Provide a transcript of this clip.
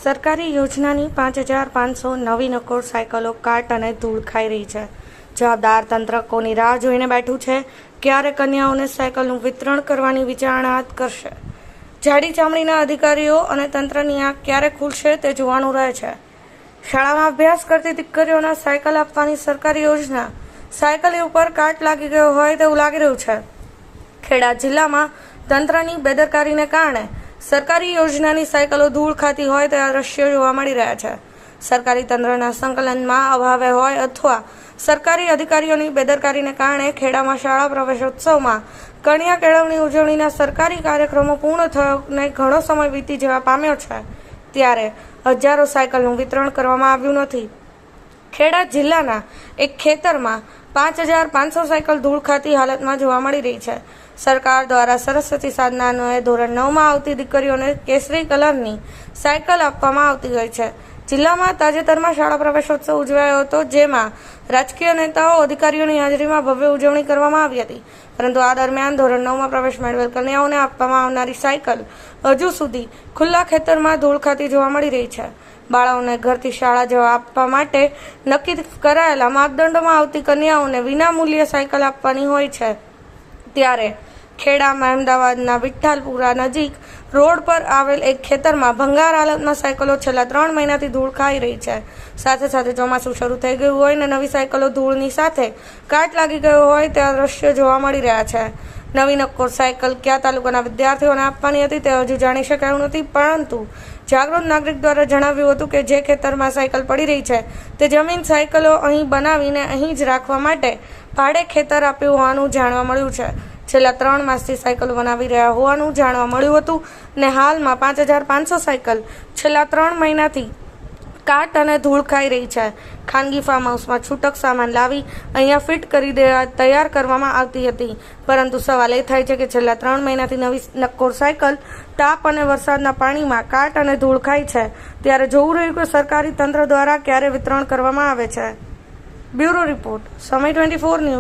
સરકારી યોજનાની 5,500 નવી નકોર સાયકલો કાટ અને ધૂળ ખાઈ રહી છે. જવાબદાર તંત્ર કોની રાહ જોઈને બેઠું છે? ક્યારે કન્યાઓને સાયકલનું વિતરણ કરવાની વિચારણા હાથ કરશે? જાડી ચામડીના અધિકારીઓ અને તંત્રની આંખ ક્યારે ખુલશે તે જોવાનું રહે છે. શાળામાં અભ્યાસ કરતી દીકરીઓને સાયકલ આપવાની સરકારી યોજના, સાયકલ ઉપર કાટ લાગી ગયો હોય તેવું લાગી રહ્યું છે. ખેડા જિલ્લામાં તંત્રની બેદરકારીને કારણે સરકારી યોજનાની સાયકલો ધૂળ ખાતી હોય તેવા દ્રશ્યો જોવા મળી રહ્યા છે. સરકારી તંત્રના સંકલનમાં અભાવે હોય અથવા સરકારી અધિકારીઓની બેદરકારીને કારણે ખેડામાં શાળા પ્રવેશોત્સવમાં કન્યા કેળવણી ઉજવણીના સરકારી કાર્યક્રમો પૂર્ણ થયોને ઘણો સમય વીતી જવા પામ્યો છે, ત્યારે હજારો સાયકલનું વિતરણ કરવામાં આવ્યું નથી. ખેડા જિલ્લાના એક ખેતરમાં 5,500 સાયકલ ધૂળ ખાતી હાલતમાં જોવા મળી રહી છે. સરકાર દ્વારા સરસ્વતી સાધના અન્વયે ધોરણ 9માં આવતી દીકરીઓને કેસરી કલરની સાયકલ આપવામાં આવતી હોય છે. જિલ્લામાં તાજેતરમાં શાળા પ્રવેશોત્સવ ઉજવાયો હતો, જેમાં રાજકીય નેતાઓ અધિકારીઓની હાજરીમાં ભવ્ય ઉજવણી કરવામાં આવી હતી. પરંતુ આ દરમિયાન ધોરણ 9માં પ્રવેશ મેળવેલ કન્યાઓને આપવામાં આવનારી સાયકલ હજુ સુધી ખુલ્લા ખેતરમાં ધૂળ ખાતી જોવા મળી રહી છે. બાળાઓને ઘરથી શાળા જવા આપવા માટે નક્કી કરાયેલા માપદંડોમાં આવતી કન્યાઓને વિનામૂલ્યે સાયકલ આપવાની હોય છે, ત્યારે ખેડામાં અમદાવાદના વિઠ્ઠલપુરા નજીક રોડ પર આવેલ એક ખેતરમાં ભંગાર હાલતમાં સાયકલો છેલ્લા 3 મહિનાથી ધૂળ ખાઈ રહી છે. સાથે સાથે ચોમાસું શરૂ થઈ ગયું હોય ને નવી સાયકલો ધૂળની સાથે કાટ લાગી ગયો હોય તેવા દ્રશ્યો જોવા મળી રહ્યા છે. નવી નક્કોર સાયકલ કયા તાલુકાના વિદ્યાર્થીઓને આપવાની હતી તે હજુ જાણી શકાયું નથી, પરંતુ જાગૃત નાગરિક દ્વારા જણાવ્યું હતું કે જે ખેતરમાં સાયકલ પડી રહી છે તે જમીન સાયકલો અહીં બનાવીને અહીં જ રાખવા માટે ભાડે ખેતર આપ્યું હોવાનું જાણવા મળ્યું છે. છેલ્લા 3 માસથી સાયકલ બનાવી રહ્યા હોવાનું જાણવા મળ્યું હતું ને હાલમાં 5,500 સાયકલ છેલ્લા 3 મહિનાથી કાટ અને ધૂળ ખાઈ રહી છે. ખાનગી ફાર્મ હાઉસમાં છૂટક સામાન લાવી અહીંયા ફિટ કરી દેવા તૈયાર કરવામાં આવતી હતી, પરંતુ સવાલ એ થાય છે કે છેલ્લા 3 મહિનાથી નવી નક્કોર સાયકલ તાપ અને વરસાદના પાણીમાં કાટ અને ધૂળ ખાય છે, ત્યારે જોવું રહ્યું કે સરકારી તંત્ર દ્વારા ક્યારે વિતરણ કરવામાં આવે છે. બ્યુરો રિપોર્ટ, સમય 24 ન્યૂઝ.